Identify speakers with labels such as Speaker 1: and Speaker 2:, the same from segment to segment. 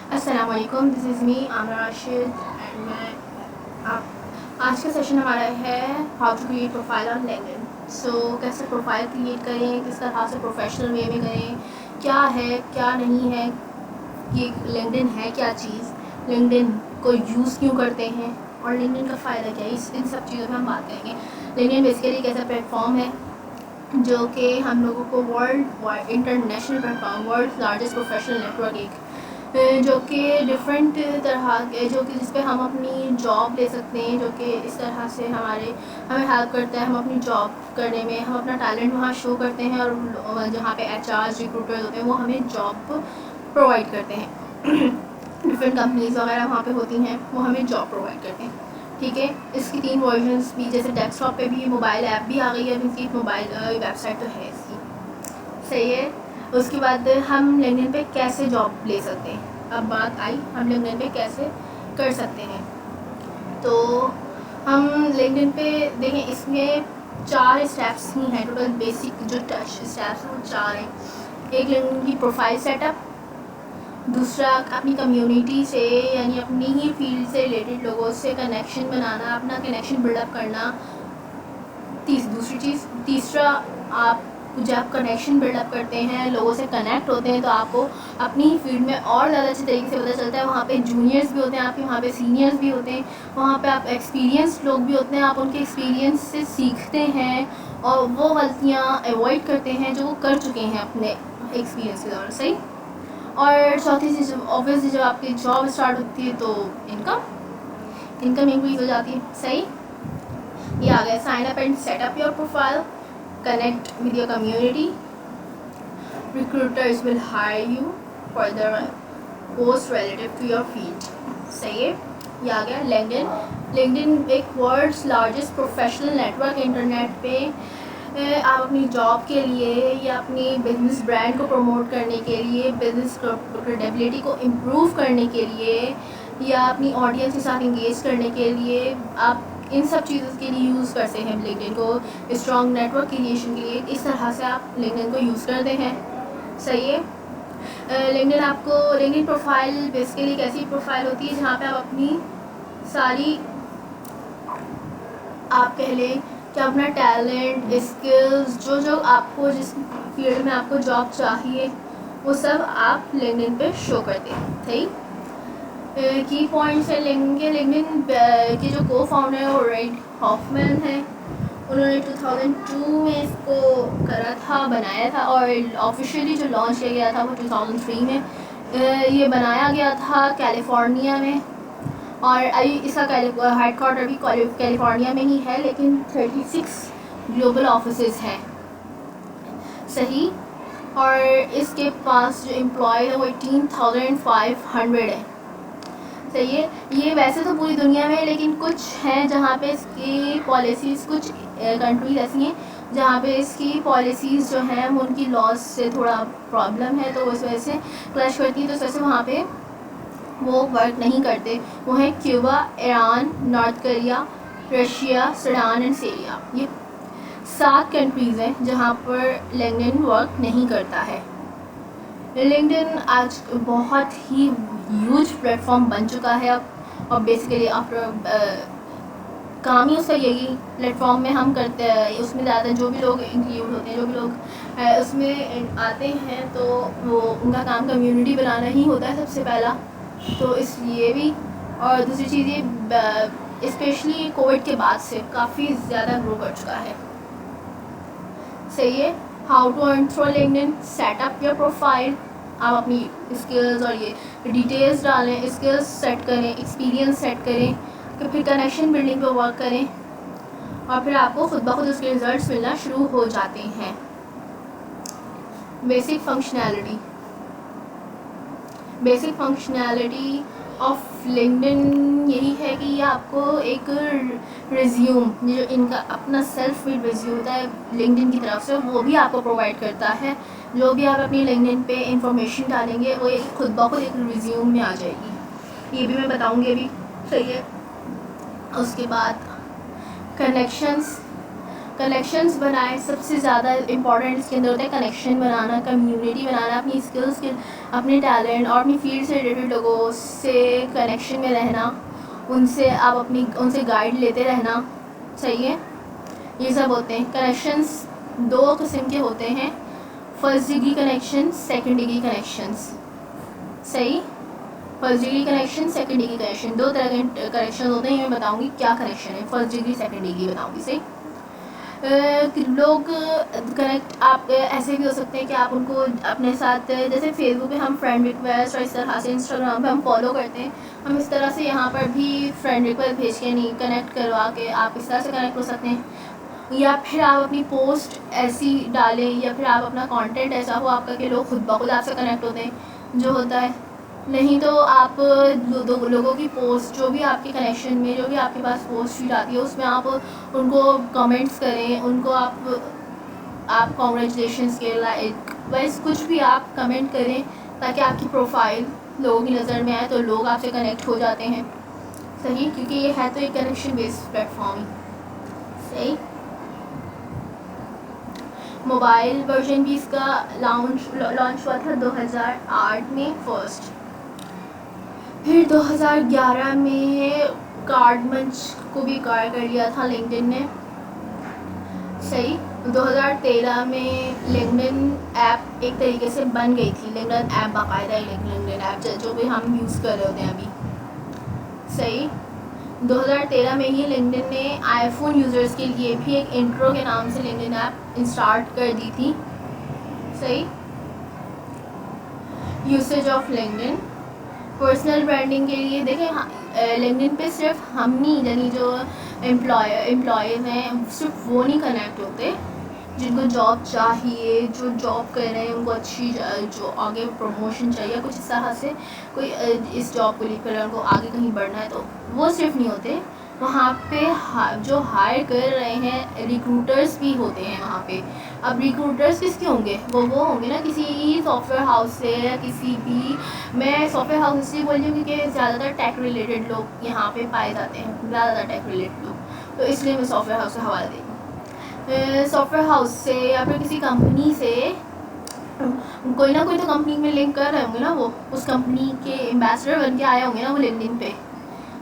Speaker 1: अस्सलाम वालेकुम, this is me Amna Rashid and मैं आप आज का सेशन हमारा है how to create profile on LinkedIn. कैसे प्रोफाइल क्रिएट करें, किस तरह से प्रोफेशनल वे में करें, क्या है क्या नहीं है, ये लिंक्डइन है क्या चीज़, लिंक्डइन को यूज़ क्यों करते हैं और लिंक्डइन का फ़ायदा क्या है, इन सब चीज़ों पर हम बात करेंगे। लिंक्डइन बेसिकली एक ऐसा प्लेटफॉर्म है जो कि हम लोगों को world international platform, world largest professional network एक जो कि डिफरेंट तरह के, जो कि जिस पे हम अपनी जॉब ले सकते हैं, जो कि इस तरह से हमें हेल्प करता है हम अपनी जॉब करने में। हम अपना टैलेंट वहाँ शो करते हैं और जहाँ पे एचआर रिक्रूटर्स होते हैं वो हमें जॉब प्रोवाइड करते हैं। डिफरेंट कंपनीज वगैरह वहाँ पे होती हैं, वो हमें जॉब प्रोवाइड करते हैं। ठीक है, इसकी 3 वर्जन्स भी, जैसे डेस्कटॉप पे भी मोबाइल ऐप भी आ गई है, अब इसकी मोबाइल वेबसाइट तो है इसकी, सही है। उसके बाद हम लिंक्डइन पे कैसे जॉब ले सकते हैं, अब बात आई हम लिंक्डइन पे कैसे कर सकते हैं। तो हम लिंक्डइन पे देखें, इसमें 4 स्टेप्स ही हैं टोटल, बेसिक जो टच स्टेप्स हैं वो 4 हैं। एक लिंक्डइन की प्रोफाइल सेटअप, दूसरा अपनी कम्युनिटी से यानी अपनी ही फील्ड से रिलेटेड लोगों से कनेक्शन बनाना, अपना कनेक्शन बिल्डअप करना। दूसरी चीज़, तीसरा आप जब कनेक्शन बिल्डअप करते हैं, लोगों से कनेक्ट होते हैं, तो आपको अपनी ही फील्ड में और ज़्यादा अच्छे तरीके से पता चलता है। वहाँ पे जूनियर्स भी होते हैं आपके, वहाँ पे सीनियर्स भी होते हैं, वहाँ पे आप एक्सपीरियंस लोग भी होते हैं, आप उनके एक्सपीरियंस से सीखते हैं और वो गलतियाँ अवॉइड करते हैं जो वो कर चुके हैं अपने एक्सपीरियंस के दौरान, सही। और चौथी चीज़, ऑब्वियसली जब आपकी जॉब स्टार्ट होती है तो इनकम इंक्रीज हो जाती है, सही। ये आ गया sign up and setup your profile, connect with your community, recruiters will hire you for the post relative to your field, सही है। ये आ गया लिंक्डइन एक world's largest professional network. Internet पे आप अपनी जॉब के लिए या अपनी बिजनेस ब्रांड को प्रमोट करने के लिए, बिजनेस क्रेडिबिलिटी को इम्प्रूव करने के लिए या अपनी ऑडियंस के साथ इंगेज करने के लिए आप इन सब चीज़ों के लिए यूज़ करते हैं लिंक्डइन को, स्ट्रॉन्ग नेटवर्क क्रिएशन के लिए। इस तरह से आप लिंक्डइन को यूज़ करते हैं, सही है। लिंक्डइन प्रोफाइल बेसिकली एक ऐसी प्रोफाइल होती है जहाँ पे आप अपनी सारी, आप कह लें कि अपना टैलेंट, स्किल्स, जो आपको जिस फील्ड में आपको जॉब चाहिए वो सब आप लिंक्डइन पे शो करते हैं, सही। की पॉइंट्स है लिंक्डइन के जो को फाउंडर है वो रेड हॉफमैन है। उन्होंने 2002 में इसको करा था, बनाया था, और ऑफिशियली जो लॉन्च किया गया था वो 2003 में ये बनाया गया था कैलिफोर्निया में। और अभी इसका हेडक्वार्टर भी कैलिफोर्निया में ही है, लेकिन 36 ग्लोबल ऑफिसेज हैं, सही। और इसके पास जो एम्प्लॉय है वो 18,500 है, सही है। ये वैसे तो पूरी दुनिया में, लेकिन कुछ हैं जहाँ पे इसकी पॉलिसीज़, कुछ कंट्रीज ऐसी हैं जहाँ पे इसकी पॉलिसीज़ जो हैं उनकी लॉज से थोड़ा प्रॉब्लम है, तो उस वजह से क्लैश करती है, तो इस वजह से वहाँ पे वो वर्क नहीं करते। वो है Cuba, Iran, north Korea, Russia, Sudan and Syria. ये 7 कंट्रीज़ हैं जहाँ पर लिंक्डइन वर्क नहीं करता है। लिंक्डइन आज बहुत ही ह्यूज प्लेटफॉर्म बन चुका है अब, और बेसिकली आफ्टर काम ही उसका यही प्लेटफॉर्म में हम करते हैं। उसमें ज़्यादा जो भी लोग इंक्लूड होते हैं, जो भी लोग उसमें आते हैं, तो वो उनका काम कम्युनिटी बनाना ही होता है सबसे पहला, तो इसलिए भी। और दूसरी चीज़ ये स्पेशली कोविड के बाद से काफ़ी ज़्यादा ग्रो कर चुका है, सही है। How to earn through LinkedIn, setup your profile, आप अपनी स्किल्स और ये डिटेल्स डालें, स्किल्स सेट करें, एक्सपीरियंस सेट करें, कि फिर कनेक्शन बिल्डिंग पे वर्क करें, और फिर आपको खुद ब खुद उसके रिजल्ट्स मिलना शुरू हो जाते हैं। बेसिक फंक्शनैलिटी ऑफ लिंक्डइन यही है कि ये आपको एक रिज्यूम, जो इनका अपना सेल्फ रिज्यूम होता है लिंक्डइन की तरफ से, वो भी आपको प्रोवाइड करता है। जो भी आप अपनी लिंक्डइन पे इंफॉर्मेशन डालेंगे वो एक खुद ब खुद एक रिज्यूम में आ जाएगी, ये भी मैं बताऊंगी अभी, सही है। उसके बाद कनेक्शंस, कनेक्शंस बनाएं। सबसे ज़्यादा इंपॉर्टेंट इसके अंदर होता है कनेक्शन बनाना, कम्युनिटी बनाना, अपनी स्किल्स के, अपने टैलेंट और अपनी फील्ड से रिलेटेड लोगों से कनेक्शन में रहना, उनसे गाइड लेते रहना। सही है, ये सब होते हैं कनेक्शंस। 2 किस्म के होते हैं, first degree connection, second degree connections. सही, first degree connection, second degree connection, 2 तरह के कनेक्शन होते हैं। ये मैं बताऊंगी क्या कनेक्शन है, फर्स्ट डिग्री सेकंड डिग्री बताऊंगी। सही, लोग कनेक्ट आप ऐसे भी हो सकते हैं कि आप उनको अपने साथ, जैसे फेसबुक पे हम फ्रेंड रिक्वेस्ट और इस तरह से इंस्टाग्राम पे हम फॉलो करते हैं, हम इस तरह से यहाँ पर भी फ्रेंड रिक्वेस्ट भेज के नहीं, कनेक्ट करवा के आप इस तरह से कनेक्ट हो सकते हैं। या फिर आप अपनी पोस्ट ऐसी डालें, या फिर आप अपना कंटेंट ऐसा हो आपका कि लोग खुद ब खुद आपसे कनेक्ट होते हैं, जो होता है। नहीं तो आप लोगों की पोस्ट, जो भी आपके कनेक्शन में, जो भी आपके पास पोस्ट शीट आती है, उसमें आप उनको कमेंट्स करें, उनको आप कॉन्ग्रेचुलेशंस के लाइक बस कुछ भी आप कमेंट करें, ताकि आपकी प्रोफाइल लोगों की नज़र में आए, तो लोग आपसे कनेक्ट हो जाते हैं। सही, क्योंकि ये है तो एक कनेक्शन बेस्ड प्लेटफॉर्म ही। सही, मोबाइल वर्जन भी इसका लॉन्च हुआ था 2008 में फर्स्ट, फिर 2011 में कार्ड मंच को भी एक्वायर कर लिया था लिंक्डइन ने। सही, 2013 में लिंक्डइन ऐप एक तरीके से बन गई थी, लिंक्डइन ऐप बाकायदा लिंक्डइन ऐप जो भी हम यूज़ कर रहे होते हैं अभी। सही, 2013 में ही लिंक्डइन ने आईफोन यूज़र्स के लिए भी एक इंट्रो के नाम से लिंक्डइन ऐप स्टार्ट कर दी थी। सही, usage of LinkedIn personal branding के लिए देखें, लिंक्डइन पे सिर्फ हम नहीं, यानी जो एम्प्लॉयज़ हैं सिर्फ वो नहीं कनेक्ट होते जिनको जॉब चाहिए, जो जॉब कर रहे हैं उनको अच्छी जो आगे प्रमोशन चाहिए, कुछ इस तरह से कोई इस जॉब को लेकर उनको आगे कहीं बढ़ना है, तो वो सिर्फ नहीं होते वहाँ पे। जो हायर कर रहे हैं रिक्रूटर्स भी होते हैं वहाँ पे। अब रिक्रूटर्स किसके होंगे, वो होंगे ना किसी सॉफ्टवेयर हाउस से, या किसी भी, मैं सॉफ्टवेयर हाउस इसलिए बोल रही हूँ क्योंकि ज़्यादातर टेक रिलेटेड लोग यहाँ पे पाए जाते हैं, ज़्यादातर टेक रिलेटेड लोग, तो इसलिए मैं सॉफ्टवेयर हाउस से हवाला देती हूँ। सॉफ्टवेयर हाउस से या फिर किसी कंपनी से, कोई ना कोई तो कंपनी में लिंक कर रहे होंगे ना, वो उस कंपनी के एम्बेसडर बन के आए होंगे ना वो लिंक्डइन पे,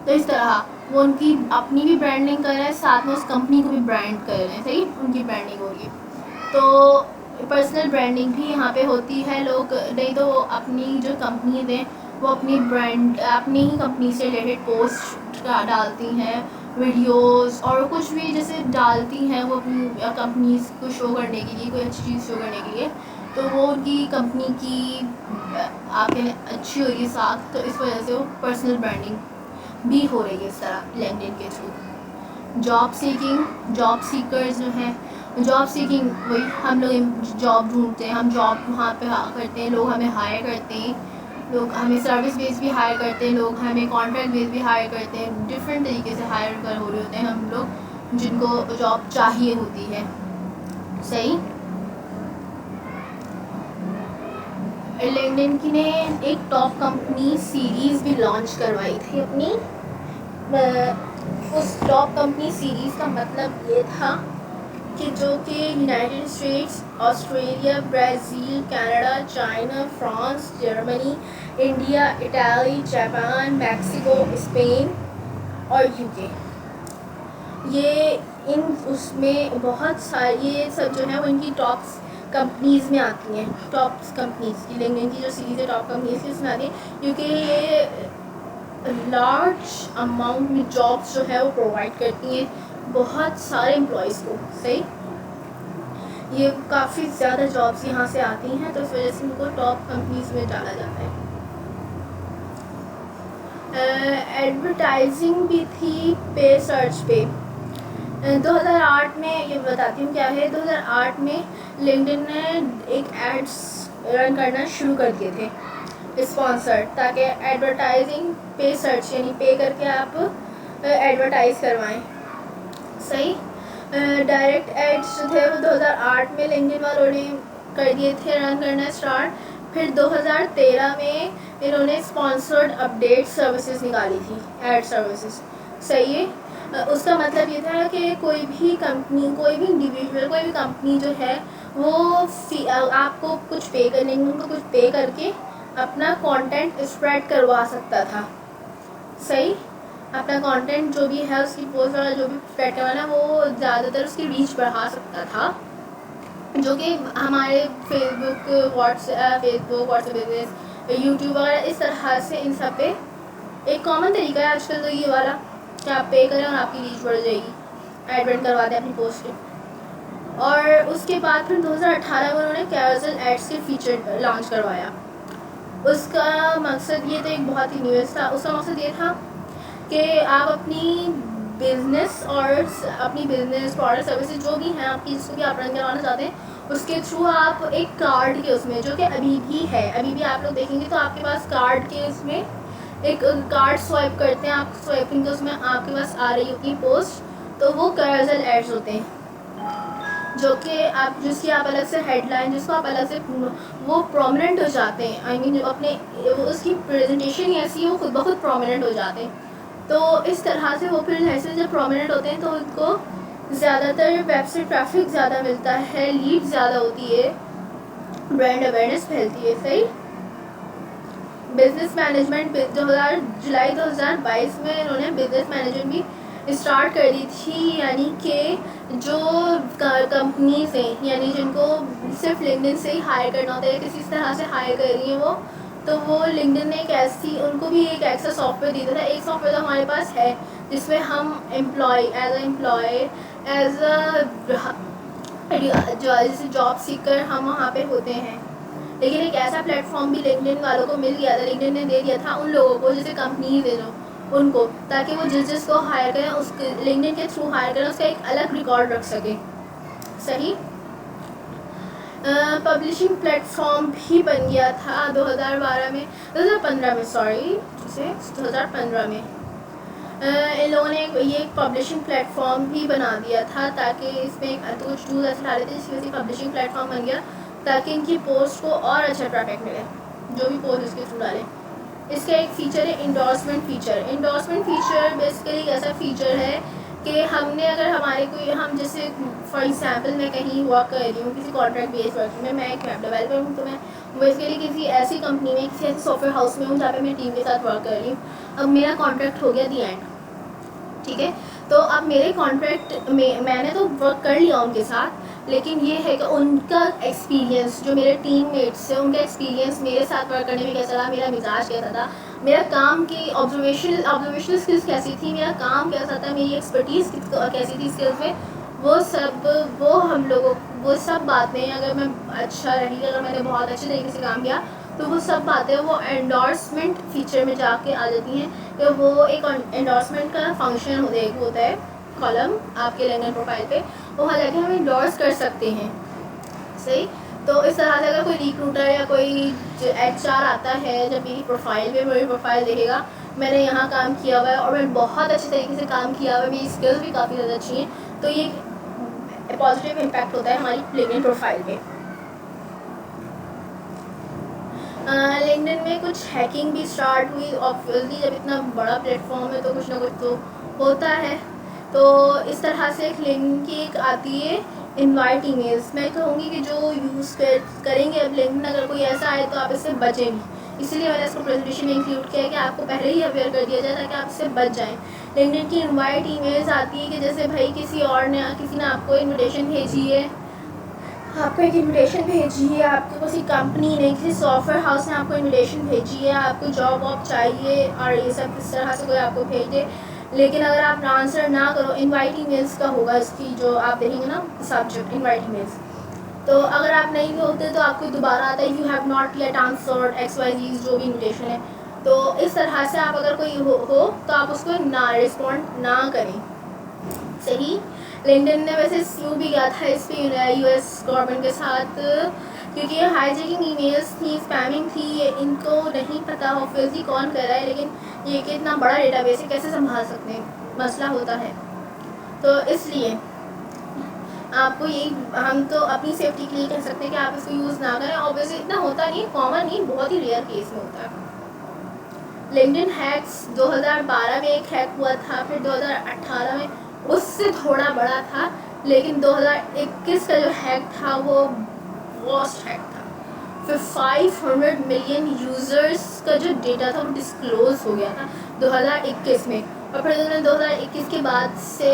Speaker 1: तो इस तरह वो उनकी अपनी भी ब्रांडिंग कर रहे हैं, साथ में उस कंपनी को भी ब्रांड कर रहे हैं। सही, उनकी ब्रांडिंग हो रही है, तो पर्सनल ब्रांडिंग भी यहाँ पे होती है। लोग नहीं तो अपनी जो कंपनीज हैं वो अपनी ब्रांड, अपनी ही कंपनी से रिलेटेड पोस्ट डालती हैं, वीडियोस और कुछ भी जैसे डालती हैं वो अपनी कंपनीज को शो करने के लिए, कोई अच्छी चीज़ शो करने के लिए, तो वो उनकी कंपनी की आपके अच्छी हो रही है साथ, तो इस वजह से वो पर्सनल ब्रांडिंग भी हो रही है इस तरह लिंक्डइन के थ्रू। जॉब सीकर्स जो हैं, जॉब सीकिंग वही हम लोग जॉब ढूंढते हैं, हम जॉब वहाँ पे करते हैं, लोग हमें हायर करते हैं, लोग हमें सर्विस बेस भी हायर करते हैं, लोग हमें कॉन्ट्रैक्ट बेस भी हायर करते हैं, डिफरेंट तरीके से हायर कर हो रहे होते हैं हम लोग जिनको जॉब चाहिए होती है। सही, लिंक्डइन की ने एक टॉप कंपनी सीरीज़ भी लॉन्च करवाई थी अपनी। उस टॉप कंपनी सीरीज़ का मतलब ये था कि जो कि United states, Australia, Brazil, Canada, China, France, Germany, India, Italy, Japan, Mexico, Spain और यूके, ये उसमें बहुत सारी, ये सब जो है वो इनकी टॉप कंपनीज़ में आती हैं। टॉप कंपनीज़ की लिंक्डइन की जो सीरीज़ है टॉप कंपनीज़ की उसमें आती है, क्योंकि ये लार्ज अमाउंट में जॉब्स जो है वो प्रोवाइड करती हैं बहुत सारे एम्प्लॉयज़ को। सही, ये काफ़ी ज़्यादा जॉब्स यहाँ से आती हैं, तो इस वजह से इनको टॉप कंपनीज़ में डाला जाता है। एडवर्टाइजिंग भी थी पे सर्च पे। 2008 में, ये बताती हूँ क्या है, 2008 में लिंक्डइन ने एक एड्स रन करना शुरू कर दिए थे स्पॉन्सर्ड, ताकि एडवर्टाइजिंग पे सर्च यानी पे करके आप एडवर्टाइज़ करवाएं। सही, डायरेक्ट एड्स जो थे वो 2008 में लिंक्डइन वालों ने कर दिए थे रन करना स्टार्ट। फिर 2013 में इन्होंने स्पॉन्सर्ड अपडेट सर्विसेज निकाली थी, एड सर्विसेज। सही है। उसका मतलब ये था कि कोई भी कंपनी, कोई भी इंडिविजुअल, कोई भी कंपनी जो है वो आपको कुछ पे कर, लिंक्डइन को कुछ पे करके अपना कंटेंट स्प्रेड करवा सकता था। सही, अपना कंटेंट जो भी है उसकी पोस्ट वाला जो भी स्प्रेड करवाना वो ज़्यादातर उसकी रीच बढ़ा सकता था, जो कि हमारे व्हाट्सएप बिजनेस, यूट्यूब वगैरह इस तरह से इन सब पे एक कॉमन तरीका है आजकल तो ये वाला कि आप पे करें और आपकी रीच बढ़ जाएगी, एड वेड करवा दें अपनी पोस्ट पे। और उसके बाद फिर 2018 में उन्होंने कैरोसेल एड्स के फीचर लॉन्च करवाया। उसका मकसद ये तो एक बहुत ही न्यूज़ था। उसका मकसद ये था कि आप अपनी बिज़नेस प्रोडक्ट सर्विसेज जो भी हैं आपकी, जिसको भी आप रन करवाना चाहते हैं, उसके थ्रू आप एक कार्ड के उसमें, जो कि अभी भी आप लोग देखेंगे तो आपके पास कार्ड के उसमें एक कार्ड स्वाइप करते हैं, आप स्वाइपिंग के उसमें आपके पास आ रही होगी पोस्ट, तो वो कैरोसेल एड्स होते हैं, जो कि आप जिसकी आप अलग से हेडलाइन, जिसको आप अलग से वो प्रोमिनेंट हो जाते हैं। आई मीन अपने उसकी प्रेजेंटेशन ही ऐसी है, वो खुद ब खुद प्रोमिनेंट हो जाते हैं। तो इस तरह से वो फिर ऐसे जब प्रोमिनेंट होते हैं तो उनको ज़्यादातर वेबसाइट ट्रैफिक ज़्यादा मिलता है, लीड ज़्यादा होती है, ब्रांड अवेयरनेस फैलती है। सही। बिजनेस मैनेजमेंट जुलाई 2022 में इन्होंने बिजनेस मैनेजमेंट भी स्टार्ट कर दी थी, यानी कि जो कंपनीज हैं, यानी जिनको सिर्फ लिंक्डइन से ही हायर करना होता है, किसी तरह से हायर कर रही है वो, तो वो लिंक्डइन ने एक ऐसी, उनको भी एक ऐसा सॉफ्टवेयर दिया था। एक सॉफ्टवेयर तो हमारे पास है जिसमें हम एम्प्लॉय एज जैसे जॉब सीकर हम वहाँ पे होते हैं, लेकिन एक ऐसा प्लेटफॉर्म भी लिंक्डइन वालों को मिल गया था, लिंक्डइन ने दे दिया था उन लोगों को, जैसे कंपनीज है जो उनको, ताकि वो जिसको हायर करें उसके लिंक्डइन के थ्रू हायर करें, उसका एक अलग रिकॉर्ड रख सके। सही। पब्लिशिंग प्लेटफॉर्म भी बन गया था 2015 में, सॉरी, 2015 में इन लोगों ने ये एक पब्लिशिंग प्लेटफॉर्म भी बना दिया था, ताकि इसमें कुछ टूल्स ऐसे डाले थे जिसकी वजह से पब्लिशिंग प्लेटफॉर्म बन गया, ताकि इनकी पोस्ट को और अच्छा ट्रैफिक मिले, जो भी पोस्ट इसके थ्रू डालें। इसका एक फ़ीचर है इंडोर्समेंट फ़ीचर बेसिकली एक ऐसा फ़ीचर है कि हमने अगर हमारे कोई, हम जैसे फॉर एग्जांपल मैं कहीं वर्क कर रही हूँ, किसी कॉन्ट्रैक्ट बेस्ड वर्क में, मैं एक वेब डेवलपर हूँ, तो मैं बेसिकली किसी ऐसी कंपनी में, किसी ऐसे सॉफ्टवेयर हाउस में हूँ जहाँ पे मैं टीम के साथ वर्क कर रही हूँ। अब मेरा कॉन्ट्रैक्ट हो गया दी एंड, ठीक है, तो अब मेरे कॉन्ट्रैक्ट में मैंने तो वर्क कर लिया उनके साथ, लेकिन ये है कि उनका एक्सपीरियंस, जो मेरे टीम मेट्स है उनका एक्सपीरियंस मेरे साथ वर्क करने में कैसा रहा, मेरा मिजाज कैसा था, मेरा काम की ऑब्जर्वेशनल स्किल्स कैसी थी, मेरा काम कैसा था, मेरी एक्सपर्टीज़ कैसी थी स्किल्स में, वो सब बातें अगर मैं अच्छा रही, अगर मैंने बहुत अच्छे तरीके से काम किया, तो वो सब बातें वो एंडोर्समेंट फीचर में जाके आ जाती हैं। कि वो एक एंडोर्समेंट का फंक्शन होता है कॉलम आपके लिंक्डइन प्रोफाइल पे, वहाँ जाके हम एंडोर्स कर सकते हैं। सही। तो इस तरह से अगर कोई रिक्रूटर या कोई HR आता है, जब मेरी प्रोफाइल देखेगा मैंने यहाँ काम किया हुआ है और मैंने बहुत अच्छे तरीके से काम किया हुआ है, मेरी स्किल्स भी काफ़ी ज़्यादा अच्छी हैं, तो ये पॉजिटिव इम्पैक्ट होता है हमारी लिंक्डइन प्रोफाइल पे। लिंक्डइन में कुछ हैकिंग भी स्टार्ट हुई, ऑब्वियसली जब इतना बड़ा प्लेटफॉर्म है तो कुछ ना कुछ तो होता है। तो इस तरह से एक लिंक्डइन की एक आती है इनवाइट ईमेल्स। मैं कहूँगी कि जो यूज़ करेंगे अब लिंक्डइन, अगर कोई ऐसा आए तो आप इससे बचें भी, इसलिए मैंने इसको प्रेजेंटेशन में इंक्लूड किया है कि आपको पहले ही अवेयर कर दिया जाए ताकि आप इससे बच जाएँ। लिंक्डइन की इनवाइट ईमेल्स आती है कि जैसे भाई किसी ने आपको इन्विटेशन भेजी है, आपको किसी कंपनी ने, किसी सॉफ्टवेयर हाउस ने आपको इन्विटेशन भेजी है, आपको जॉब वॉब चाहिए और ये सब इस तरह से कोई आपको भेजे, लेकिन अगर आप आंसर ना करो, इनवाइट ईमेल्स का होगा इसकी जो आप देखेंगे ना सब्जेक्ट इनवाइट ईमेल्स, तो अगर आप नहीं होते तो आपको दोबारा आता है you have not yet answered XYZ जो भी इन्विटेशन है। तो इस तरह से आप अगर कोई हो तो आप उसको ना रिस्पॉन्ड ना करें। सही। लिंक्डइन ने वैसे स्यू भी किया था इस पर US गवर्नमेंट के साथ, क्योंकि ये हाईजैकिंग ईमेल्स थी, स्पैमिंग थी, ये इनको नहीं पता ऑब्वियसली कौन कर रहा है, लेकिन ये कि इतना बड़ा डेटाबेस है कैसे संभाल सकते हैं, मसला होता है। तो इसलिए आपको यही, हम तो अपनी सेफ्टी के लिए कह सकते हैं कि आप इसको यूज़ ना करें। ऑब्वियसली इतना होता नहीं, कॉमन नहीं, बहुत ही रेयर केस में होता है। लिंक्डइन हैक्स 2012 में एक हैक हुआ था, फिर 2018 में उससे थोड़ा बड़ा था, लेकिन 2021 का जो हैक था वो वर्स्ट हैक था। फिर 500 मिलियन यूज़र्स का जो डेटा था वो डिस्क्लोज हो गया था 2021 में। और फिर उन्होंने 2021 के बाद से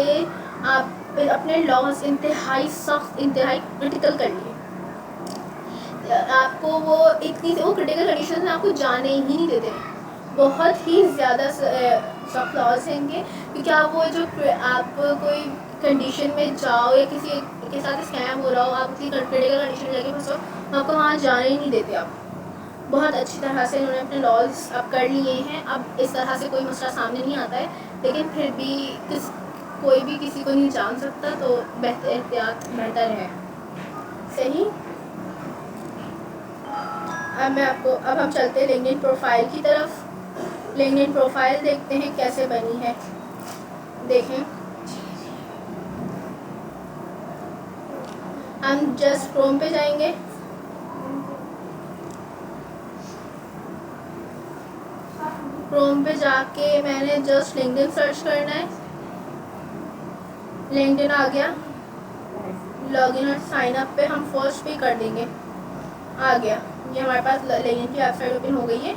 Speaker 1: आप अपने लॉस इंतहाई सख्त, इंतहाई क्रिटिकल कर लिए। आपको वो इतनी वो क्रिटिकल कंडीशन में आपको जाने ही नहीं देते, बहुत ही ज़्यादा सख्त लॉस हैं इनके, क्योंकि आप वो जो आप कोई कंडीशन में जाओ या किसी के साथ स्कैम हो रहा हो, आप उसी क्रिटिकल कंडीशन में जाके फंसो, आपको वहाँ जाने ही नहीं देते। आप बहुत अच्छी तरह से उन्होंने अपने लॉज अब कर लिए हैं, अब इस तरह से कोई मसला सामने नहीं आता है, लेकिन फिर भी कोई भी किसी को नहीं जान सकता, तो एहतियात बेहतर है। सही। अब हम चलते हैं लिंक्डइन प्रोफाइल की तरफ। लिंक्डइन प्रोफाइल देखते हैं कैसे बनी है। देखें, हम जस्ट क्रोम पे जाएंगे, क्रोम पे जाके मैंने जस्ट लिंक्डइन सर्च करना है। लिंक्डइन आ गया, लॉगिन और साइन अप पे हम फर्स्ट पे कर देंगे। आ गया, ये हमारे पास लिंक्डइन की वेबसाइट ओपन हो गई है।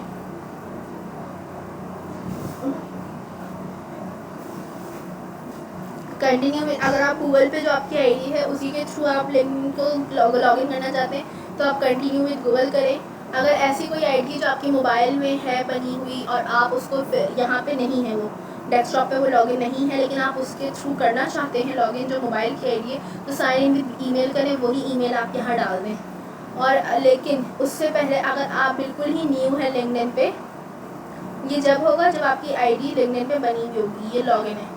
Speaker 1: कंटिन्यू में अगर आप गूगल पे जो आपकी आईडी है उसी के थ्रू आप लिंक्डइन को लॉगिन करना चाहते हैं तो आप कंटिन्यू विद गूगल करें। अगर ऐसी कोई आईडी जो आपके मोबाइल में है बनी हुई और आप उसको यहाँ पे नहीं है, वो डेस्कटॉप पे वो लॉगिन नहीं है, लेकिन आप उसके थ्रू करना चाहते हैं लॉगिन जो मोबाइल की आईडी है, तो साइन इन विद ईमेल करें, वही ईमेल आप यहाँ डाल दें। और लेकिन उससे पहले अगर आप बिल्कुल ही न्यू है लिंक्डइन पे, ये जब होगा जब आपकी आईडी लिंक्डइन पे बनी हुई होगी, ये लॉगिन है,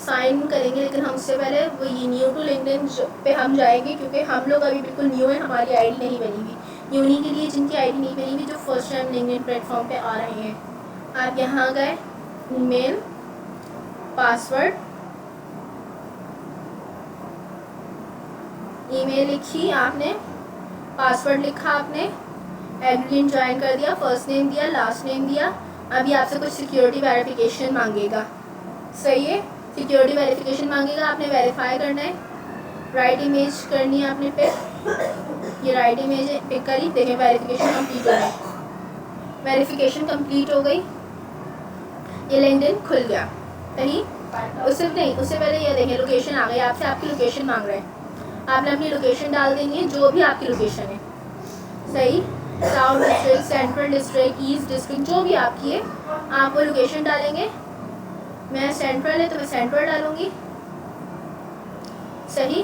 Speaker 1: साइन करेंगे। लेकिन हम उससे पहले वो ये न्यू टू लिंक्डइन पे हम जाएंगे, क्योंकि हम लोग अभी बिल्कुल न्यू है, हमारी आईडी नहीं बनी हुई। न्यू नहीं के लिए जिनकी आईडी नहीं बनी हुई, जो फर्स्ट टाइम लिंक्डइन प्लेटफॉर्म पे आ रहे हैं, आप यहाँ गए, ईमेल, पासवर्ड, ईमेल लिखी आपने, पासवर्ड लिखा आपने, एडमिन ज्वाइन कर दिया, फर्स्ट नेम दिया, लास्ट नेम दिया। अभी आपसे कुछ सिक्योरिटी वेरिफिकेशन मांगेगा, सही है, सिक्योरिटी वेरिफिकेशन मांगेगा, आपने वेरीफाई करना है। राइट इमेज करनी है आपने पिक, ये राइट इमेज पिक करी, देखें वेरिफिकेशन कंप्लीट हो गई, वेरिफिकेशन कंप्लीट हो गई, ये लिंक्डइन खुल गया। सही। उससे पहले ये देखें लोकेशन आ गई, आपसे आपकी लोकेशन मांग रहे हैं, आपने अपनी लोकेशन डाल देंगे, जो भी आपकी लोकेशन है, सही, south district, central district, east district, जो भी आपकी है, आप वो लोकेशन डालेंगे। मैं सेंट्रल है तो मैं सेंट्रल डालूँगी, सही,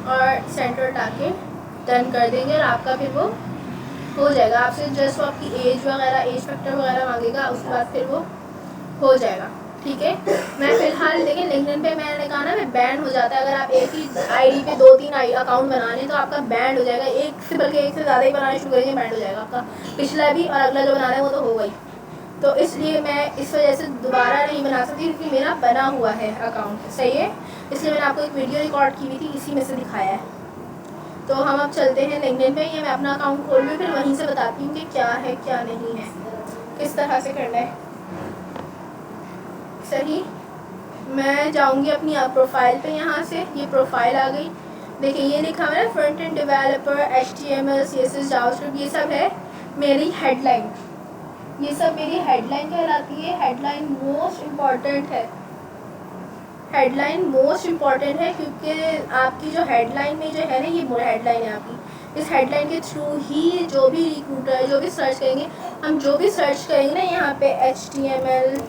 Speaker 1: और सेंट्रल डाल के डन कर देंगे और आपका फिर वो हो जाएगा। आपसे जस्ट वो आपकी एज वगैरह, एज फैक्टर वगैरह मांगेगा, उसके बाद फिर वो हो जाएगा। ठीक है। मैं फ़िलहाल लेकिन लिंक्डइन पे मैंने कहा ना, मैं बैंड हो जाता है। अगर आप एक ही आईडी पे 2-3 अकाउंट बना लें तो आपका बैंड हो जाएगा, एक से बल्कि एक से ज़्यादा ही बनाने शुरू करेंगे, बैंड हो जाएगा आपका, पिछला भी और अगला जो बनाना है वो तो होगा ही। तो इसलिए मैं इस वजह से दोबारा नहीं बना सकती, क्योंकि मेरा बना हुआ है अकाउंट, सही है। इसलिए मैंने आपको एक वीडियो रिकॉर्ड की हुई थी, इसी में से दिखाया है। तो हम अब चलते हैं लिंक्डइन पे, ये मैं अपना अकाउंट खोल लूँ, फिर वहीं से बताती हूँ कि क्या है क्या नहीं है, किस तरह से करना है। सही, मैं जाऊँगी अपनी प्रोफाइल पे, यहाँ से ये प्रोफाइल आ गई। देखिए ये लिखा हुआ है front end developer, HTML, CSS, JavaScript, ये सब है मेरी हेडलाइन, ये सब मेरी हेडलाइन कहलाती है। हेडलाइन मोस्ट इम्पॉर्टेंट है, हेडलाइन मोस्ट इम्पॉर्टेंट है, क्योंकि आपकी जो हेडलाइन में जो है ना, ये हेडलाइन है आपकी, इस हेडलाइन के थ्रू ही जो भी रिक्रूटर जो भी सर्च करेंगे, हम जो भी सर्च करेंगे ना यहाँ पे HTML,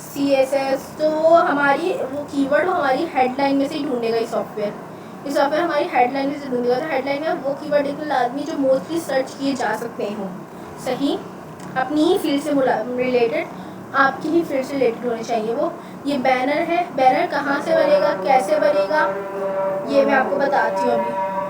Speaker 1: CSS, तो वो हमारी वो कीवर्ड वो हमारी हेडलाइन में से ही ढूंढेगा। ये सॉफ्टवेयर हमारी हेडलाइन में से ढूंढेगा, तो हेडलाइन में वो कीवर्ड एक लाजमी जो मोस्टली सर्च किए जा सकते हों, सही, अपनी ही फील्ड से रिलेटेड, आपकी ही फील्ड से रिलेटेड होने चाहिए वो। ये बैनर है, बैनर कहाँ से बनेगा, कैसे बनेगा, ये मैं आपको बताती हूँ अभी।